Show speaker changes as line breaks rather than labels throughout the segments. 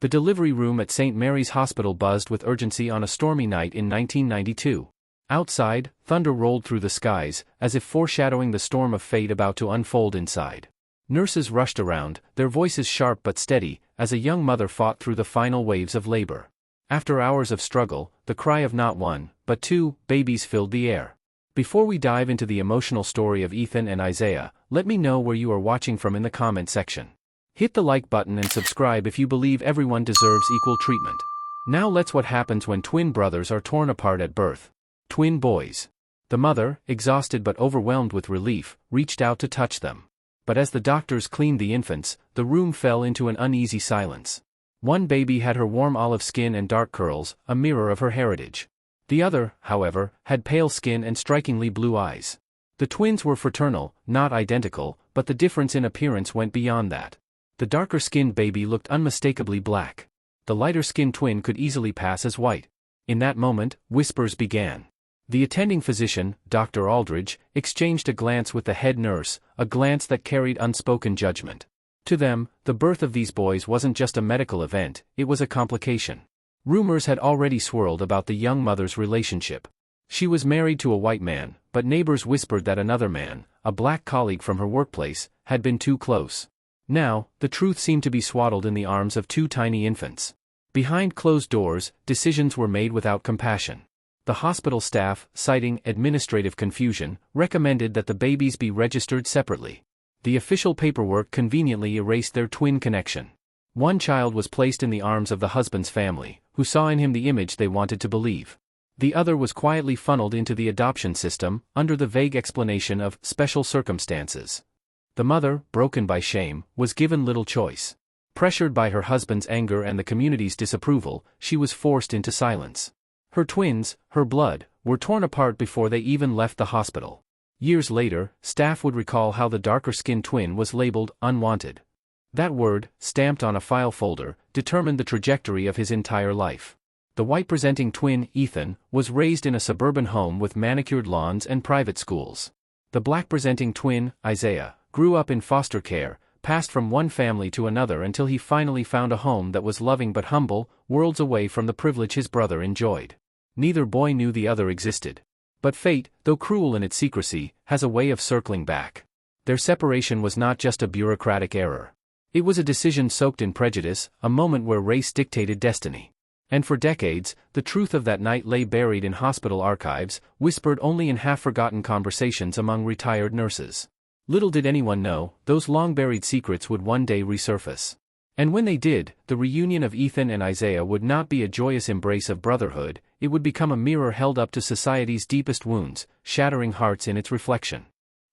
The delivery room at St. Mary's Hospital buzzed with urgency on a stormy night in 1992. Outside, thunder rolled through the skies, as if foreshadowing the storm of fate about to unfold inside. Nurses rushed around, their voices sharp but steady, as a young mother fought through the final waves of labor. After hours of struggle, the cry of not one, but two, babies filled the air. Before we dive into the emotional story of Ethan and Isaiah, let me know where you are watching from in the comment section. Hit the like button and subscribe if you believe everyone deserves equal treatment. Now let's what happens when twin brothers are torn apart at birth. Twin boys. The mother, exhausted but overwhelmed with relief, reached out to touch them. But as the doctors cleaned the infants, the room fell into an uneasy silence. One baby had her warm olive skin and dark curls, a mirror of her heritage. The other, however, had pale skin and strikingly blue eyes. The twins were fraternal, not identical, but the difference in appearance went beyond that. The darker-skinned baby looked unmistakably black. The lighter-skinned twin could easily pass as white. In that moment, whispers began. The attending physician, Dr. Aldridge, exchanged a glance with the head nurse, a glance that carried unspoken judgment. To them, the birth of these boys wasn't just a medical event, it was a complication. Rumors had already swirled about the young mother's relationship. She was married to a white man, but neighbors whispered that another man, a black colleague from her workplace, had been too close. Now, the truth seemed to be swaddled in the arms of two tiny infants. Behind closed doors, decisions were made without compassion. The hospital staff, citing administrative confusion, recommended that the babies be registered separately. The official paperwork conveniently erased their twin connection. One child was placed in the arms of the husband's family, who saw in him the image they wanted to believe. The other was quietly funneled into the adoption system, under the vague explanation of special circumstances. The mother, broken by shame, was given little choice. Pressured by her husband's anger and the community's disapproval, she was forced into silence. Her twins, her blood, were torn apart before they even left the hospital. Years later, staff would recall how the darker-skinned twin was labeled unwanted. That word, stamped on a file folder, determined the trajectory of his entire life. The white-presenting twin, Ethan, was raised in a suburban home with manicured lawns and private schools. The black-presenting twin, Isaiah, grew up in foster care, passed from one family to another until he finally found a home that was loving but humble, worlds away from the privilege his brother enjoyed. Neither boy knew the other existed. But fate, though cruel in its secrecy, has a way of circling back. Their separation was not just a bureaucratic error. It was a decision soaked in prejudice, a moment where race dictated destiny. And for decades, the truth of that night lay buried in hospital archives, whispered only in half-forgotten conversations among retired nurses. Little did anyone know, those long-buried secrets would one day resurface. And when they did, the reunion of Ethan and Isaiah would not be a joyous embrace of brotherhood, it would become a mirror held up to society's deepest wounds, shattering hearts in its reflection.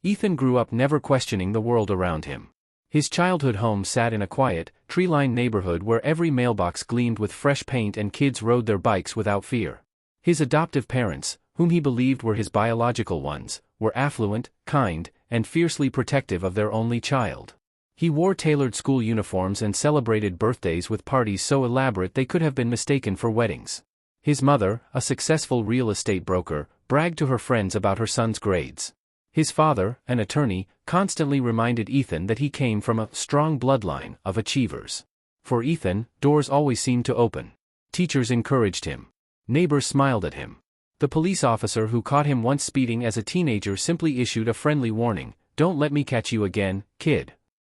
Ethan grew up never questioning the world around him. His childhood home sat in a quiet, tree-lined neighborhood where every mailbox gleamed with fresh paint and kids rode their bikes without fear. His adoptive parents, whom he believed were his biological ones, were affluent, kind, and fiercely protective of their only child. He wore tailored school uniforms and celebrated birthdays with parties so elaborate they could have been mistaken for weddings. His mother, a successful real estate broker, bragged to her friends about her son's grades. His father, an attorney, constantly reminded Ethan that he came from a strong bloodline of achievers. For Ethan, doors always seemed to open. Teachers encouraged him. Neighbors smiled at him. The police officer who caught him once speeding as a teenager simply issued a friendly warning, "Don't let me catch you again, kid."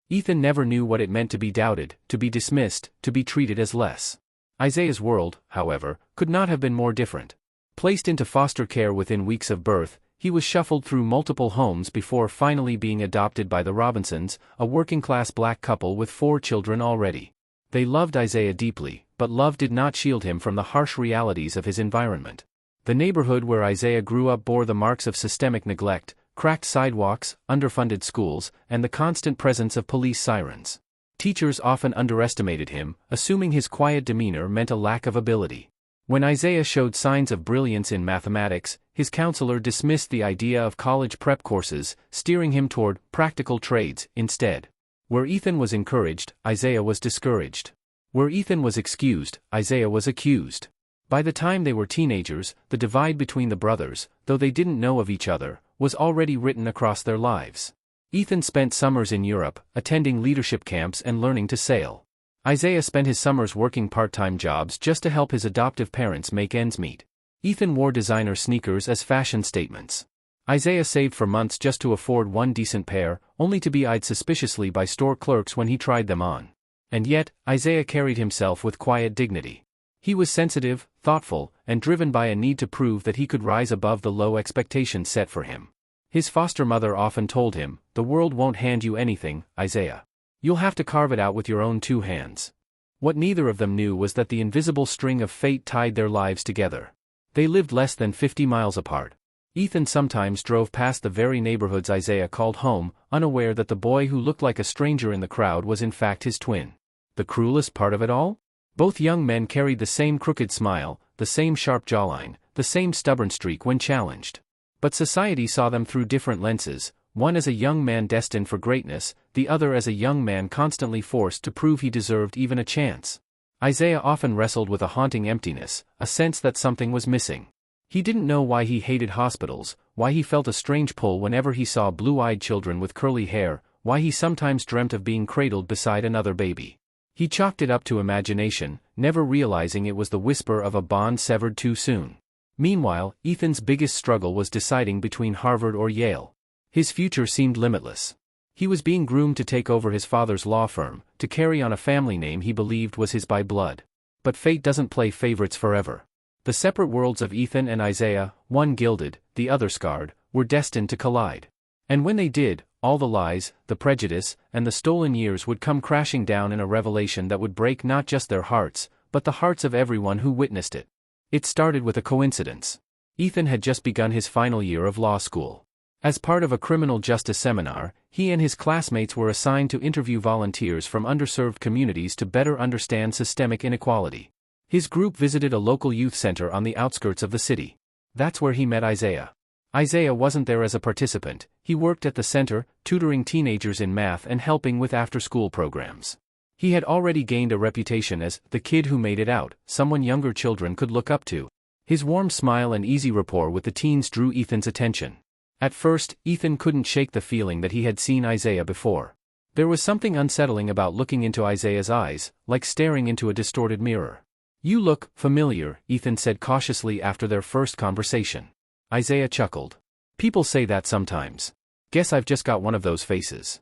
Ethan never knew what it meant to be doubted, to be dismissed, to be treated as less. Isaiah's world, however, could not have been more different. Placed into foster care within weeks of birth, he was shuffled through multiple homes before finally being adopted by the Robinsons, a working-class black couple with 4 children already. They loved Isaiah deeply, but love did not shield him from the harsh realities of his environment. The neighborhood where Isaiah grew up bore the marks of systemic neglect, cracked sidewalks, underfunded schools, and the constant presence of police sirens. Teachers often underestimated him, assuming his quiet demeanor meant a lack of ability. When Isaiah showed signs of brilliance in mathematics, his counselor dismissed the idea of college prep courses, steering him toward practical trades instead. Where Ethan was encouraged, Isaiah was discouraged. Where Ethan was excused, Isaiah was accused. By the time they were teenagers, the divide between the brothers, though they didn't know of each other, was already written across their lives. Ethan spent summers in Europe, attending leadership camps and learning to sail. Isaiah spent his summers working part-time jobs just to help his adoptive parents make ends meet. Ethan wore designer sneakers as fashion statements. Isaiah saved for months just to afford one decent pair, only to be eyed suspiciously by store clerks when he tried them on. And yet, Isaiah carried himself with quiet dignity. He was sensitive, thoughtful, and driven by a need to prove that he could rise above the low expectations set for him. His foster mother often told him, "The world won't hand you anything, Isaiah. You'll have to carve it out with your own 2 hands." What neither of them knew was that the invisible string of fate tied their lives together. They lived less than 50 miles apart. Ethan sometimes drove past the very neighborhoods Isaiah called home, unaware that the boy who looked like a stranger in the crowd was in fact his twin. The cruelest part of it all? Both young men carried the same crooked smile, the same sharp jawline, the same stubborn streak when challenged. But society saw them through different lenses, one as a young man destined for greatness, the other as a young man constantly forced to prove he deserved even a chance. Isaiah often wrestled with a haunting emptiness, a sense that something was missing. He didn't know why he hated hospitals, why he felt a strange pull whenever he saw blue-eyed children with curly hair, why he sometimes dreamt of being cradled beside another baby. He chalked it up to imagination, never realizing it was the whisper of a bond severed too soon. Meanwhile, Ethan's biggest struggle was deciding between Harvard or Yale. His future seemed limitless. He was being groomed to take over his father's law firm, to carry on a family name he believed was his by blood. But fate doesn't play favorites forever. The separate worlds of Ethan and Isaiah, one gilded, the other scarred, were destined to collide. And when they did, all the lies, the prejudice, and the stolen years would come crashing down in a revelation that would break not just their hearts, but the hearts of everyone who witnessed it. It started with a coincidence. Ethan had just begun his final year of law school. As part of a criminal justice seminar, he and his classmates were assigned to interview volunteers from underserved communities to better understand systemic inequality. His group visited a local youth center on the outskirts of the city. That's where he met Isaiah. Isaiah wasn't there as a participant. He worked at the center, tutoring teenagers in math and helping with after-school programs. He had already gained a reputation as the kid who made it out, someone younger children could look up to. His warm smile and easy rapport with the teens drew Ethan's attention. At first, Ethan couldn't shake the feeling that he had seen Isaiah before. There was something unsettling about looking into Isaiah's eyes, like staring into a distorted mirror. "You look familiar," Ethan said cautiously after their first conversation. Isaiah chuckled. "People say that sometimes. Guess I've just got one of those faces."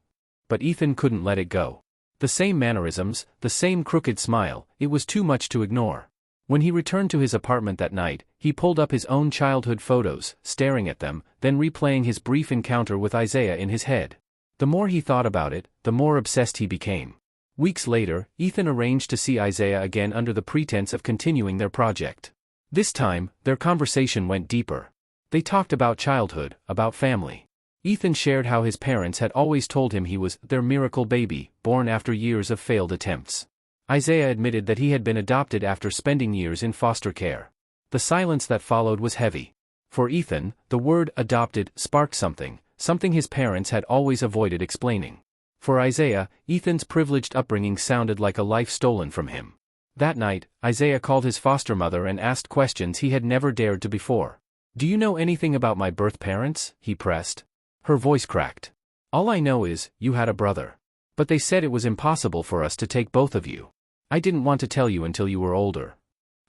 But Ethan couldn't let it go. The same mannerisms, the same crooked smile, it was too much to ignore. When he returned to his apartment that night, he pulled up his own childhood photos, staring at them, then replaying his brief encounter with Isaiah in his head. The more he thought about it, the more obsessed he became. Weeks later, Ethan arranged to see Isaiah again under the pretense of continuing their project. This time, their conversation went deeper. They talked about childhood, about family. Ethan shared how his parents had always told him he was their miracle baby, born after years of failed attempts. Isaiah admitted that he had been adopted after spending years in foster care. The silence that followed was heavy. For Ethan, the word adopted sparked something his parents had always avoided explaining. For Isaiah, Ethan's privileged upbringing sounded like a life stolen from him. That night, Isaiah called his foster mother and asked questions he had never dared to before. "Do you know anything about my birth parents?" he pressed. Her voice cracked. "All I know is, you had a brother. But they said it was impossible for us to take both of you. I didn't want to tell you until you were older."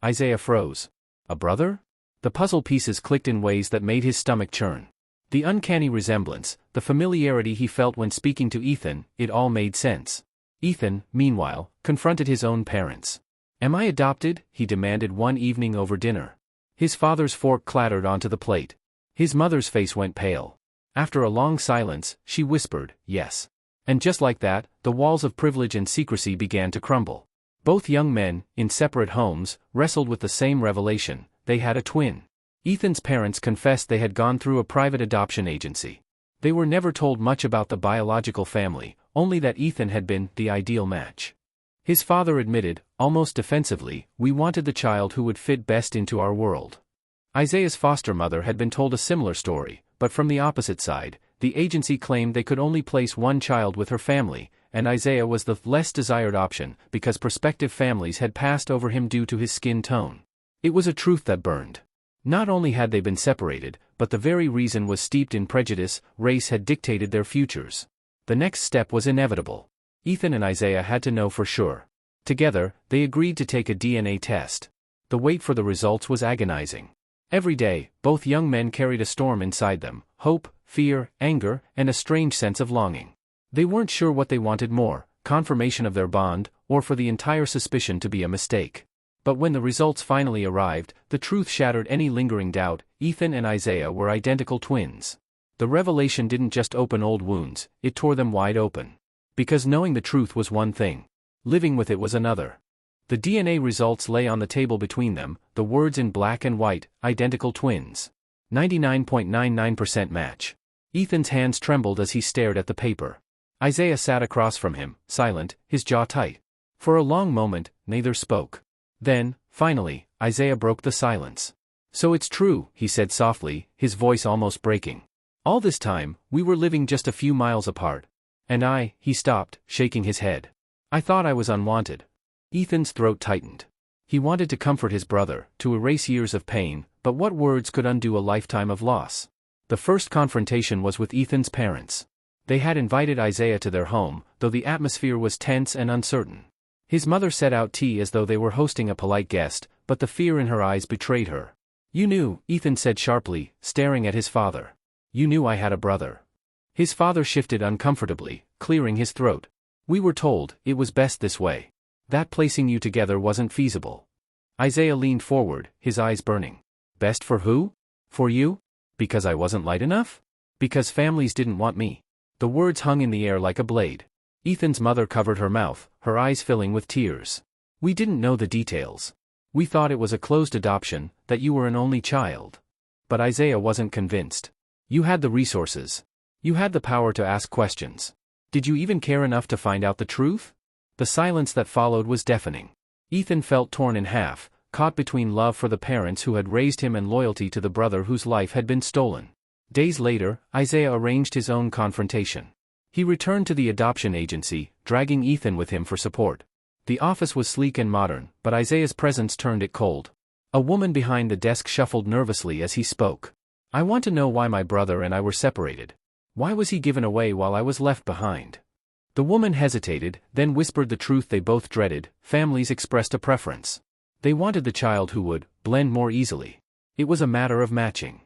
Isaiah froze. A brother? The puzzle pieces clicked in ways that made his stomach churn. The uncanny resemblance, the familiarity he felt when speaking to Ethan, it all made sense. Ethan, meanwhile, confronted his own parents. "Am I adopted?" he demanded one evening over dinner. His father's fork clattered onto the plate. His mother's face went pale. After a long silence, she whispered, "Yes." And just like that, the walls of privilege and secrecy began to crumble. Both young men, in separate homes, wrestled with the same revelation: they had a twin. Ethan's parents confessed they had gone through a private adoption agency. They were never told much about the biological family, only that Ethan had been the ideal match. His father admitted, almost defensively, "We wanted the child who would fit best into our world." Isaiah's foster mother had been told a similar story, but from the opposite side. The agency claimed they could only place one child with her family, and Isaiah was the less desired option because prospective families had passed over him due to his skin tone. It was a truth that burned. Not only had they been separated, but the very reason was steeped in prejudice. Race had dictated their futures. The next step was inevitable. Ethan and Isaiah had to know for sure. Together, they agreed to take a DNA test. The wait for the results was agonizing. Every day, both young men carried a storm inside them: hope, fear, anger, and a strange sense of longing. They weren't sure what they wanted more: confirmation of their bond, or for the entire suspicion to be a mistake. But when the results finally arrived, the truth shattered any lingering doubt. Ethan and Isaiah were identical twins. The revelation didn't just open old wounds, it tore them wide open. Because knowing the truth was one thing. Living with it was another. The DNA results lay on the table between them, the words in black and white: identical twins. 99.99% match. Ethan's hands trembled as he stared at the paper. Isaiah sat across from him, silent, his jaw tight. For a long moment, neither spoke. Then, finally, Isaiah broke the silence. "So it's true," he said softly, his voice almost breaking. "All this time, we were living just a few miles apart. And he stopped, shaking his head. "I thought I was unwanted." Ethan's throat tightened. He wanted to comfort his brother, to erase years of pain, but what words could undo a lifetime of loss? The first confrontation was with Ethan's parents. They had invited Isaiah to their home, though the atmosphere was tense and uncertain. His mother set out tea as though they were hosting a polite guest, but the fear in her eyes betrayed her. "You knew," Ethan said sharply, staring at his father. "You knew I had a brother." His father shifted uncomfortably, clearing his throat. "We were told it was best this way. That placing you together wasn't feasible." Isaiah leaned forward, his eyes burning. "Best for who? For you? Because I wasn't light enough? Because families didn't want me?" The words hung in the air like a blade. Ethan's mother covered her mouth, her eyes filling with tears. "We didn't know the details. We thought it was a closed adoption, that you were an only child." But Isaiah wasn't convinced. "You had the resources. You had the power to ask questions. Did you even care enough to find out the truth?" The silence that followed was deafening. Ethan felt torn in half, caught between love for the parents who had raised him and loyalty to the brother whose life had been stolen. Days later, Isaiah arranged his own confrontation. He returned to the adoption agency, dragging Ethan with him for support. The office was sleek and modern, but Isaiah's presence turned it cold. A woman behind the desk shuffled nervously as he spoke. "I want to know why my brother and I were separated. Why was he given away while I was left behind?" The woman hesitated, then whispered the truth they both dreaded: families expressed a preference. They wanted the child who would blend more easily. It was a matter of matching.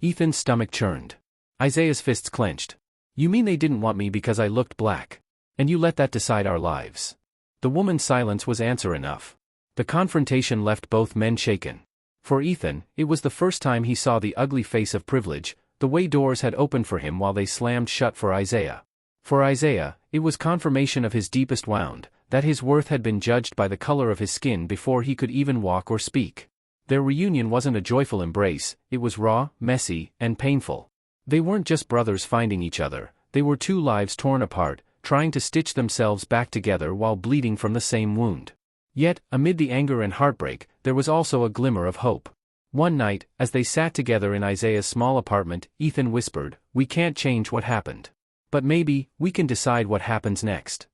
Ethan's stomach churned. Isaiah's fists clenched. "You mean they didn't want me because I looked black? And you let that decide our lives?" The woman's silence was answer enough. The confrontation left both men shaken. For Ethan, it was the first time he saw the ugly face of privilege, the way doors had opened for him while they slammed shut for Isaiah. For Isaiah, it was confirmation of his deepest wound, that his worth had been judged by the color of his skin before he could even walk or speak. Their reunion wasn't a joyful embrace, it was raw, messy, and painful. They weren't just brothers finding each other, they were two lives torn apart, trying to stitch themselves back together while bleeding from the same wound. Yet, amid the anger and heartbreak, there was also a glimmer of hope. One night, as they sat together in Isaiah's small apartment, Ethan whispered, "We can't change what happened. But maybe, we can decide what happens next."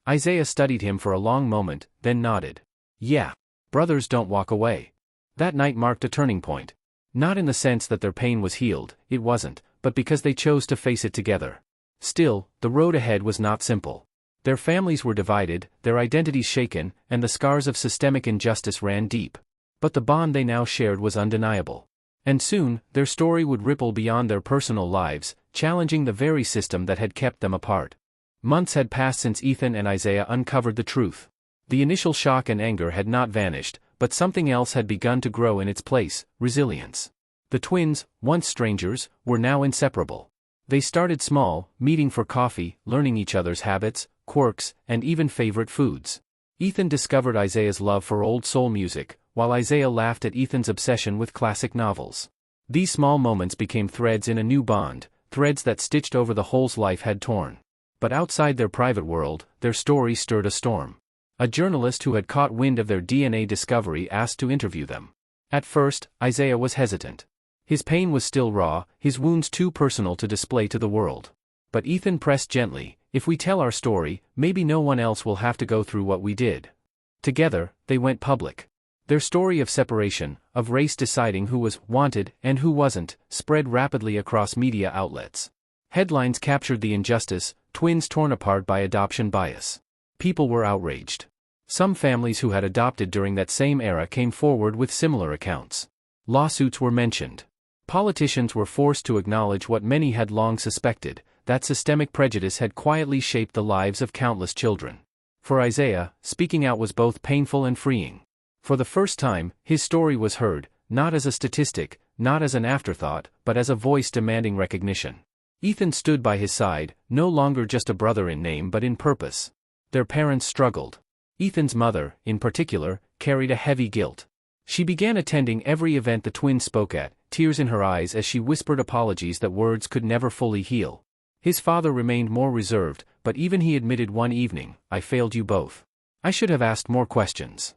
Isaiah studied him for a long moment, then nodded. "Yeah. Brothers don't walk away." That night marked a turning point. Not in the sense that their pain was healed, it wasn't, but because they chose to face it together. Still, the road ahead was not simple. Their families were divided, their identities shaken, and the scars of systemic injustice ran deep. But the bond they now shared was undeniable. And soon, their story would ripple beyond their personal lives, challenging the very system that had kept them apart. Months had passed since Ethan and Isaiah uncovered the truth. The initial shock and anger had not vanished, but something else had begun to grow in its place: resilience. The twins, once strangers, were now inseparable. They started small, meeting for coffee, learning each other's habits, quirks, and even favorite foods. Ethan discovered Isaiah's love for old soul music, while Isaiah laughed at Ethan's obsession with classic novels. These small moments became threads in a new bond, threads that stitched over the holes life had torn. But outside their private world, their story stirred a storm. A journalist who had caught wind of their DNA discovery asked to interview them. At first, Isaiah was hesitant. His pain was still raw, his wounds too personal to display to the world. But Ethan pressed gently, "If we tell our story, maybe no one else will have to go through what we did." Together, they went public. Their story of separation, of race deciding who was wanted and who wasn't, spread rapidly across media outlets. Headlines captured the injustice: twins torn apart by adoption bias. People were outraged. Some families who had adopted during that same era came forward with similar accounts. Lawsuits were mentioned. Politicians were forced to acknowledge what many had long suspected, that systemic prejudice had quietly shaped the lives of countless children. For Isaiah, speaking out was both painful and freeing. For the first time, his story was heard, not as a statistic, not as an afterthought, but as a voice demanding recognition. Ethan stood by his side, no longer just a brother in name but in purpose. Their parents struggled. Ethan's mother, in particular, carried a heavy guilt. She began attending every event the twins spoke at, tears in her eyes as she whispered apologies that words could never fully heal. His father remained more reserved, but even he admitted one evening, "I failed you both. I should have asked more questions."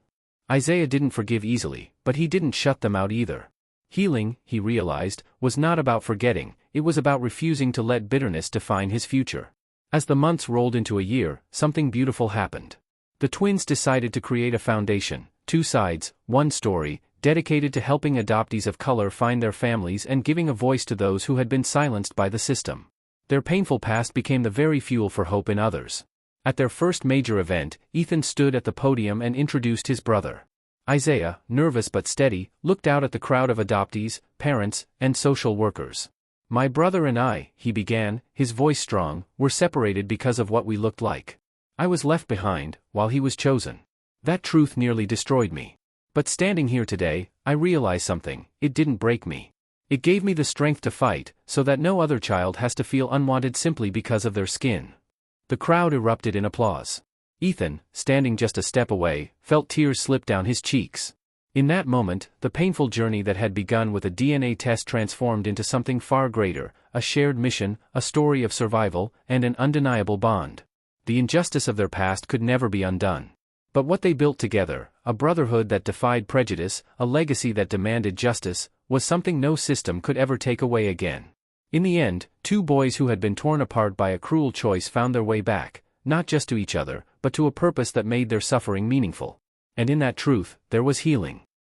Isaiah didn't forgive easily, but he didn't shut them out either. Healing, he realized, was not about forgetting, it was about refusing to let bitterness define his future. As the months rolled into a year, something beautiful happened. The twins decided to create a foundation, 2 sides, 1 story, dedicated to helping adoptees of color find their families and giving a voice to those who had been silenced by the system. Their painful past became the very fuel for hope in others. At their first major event, Ethan stood at the podium and introduced his brother. Isaiah, nervous but steady, looked out at the crowd of adoptees, parents, and social workers. "My brother and I," he began, his voice strong, "were separated because of what we looked like. I was left behind, while he was chosen. That truth nearly destroyed me. But standing here today, I realize something, it didn't break me. It gave me the strength to fight, so that no other child has to feel unwanted simply because of their skin." The crowd erupted in applause. Ethan, standing just a step away, felt tears slip down his cheeks. In that moment, the painful journey that had begun with a DNA test transformed into something far greater, a shared mission, a story of survival, and an undeniable bond. The injustice of their past could never be undone. But what they built together, a brotherhood that defied prejudice, a legacy that demanded justice, was something no system could ever take away again. In the end, 2 boys who had been torn apart by a cruel choice found their way back, not just to each other, but to a purpose that made their suffering meaningful. And in that truth, there was healing.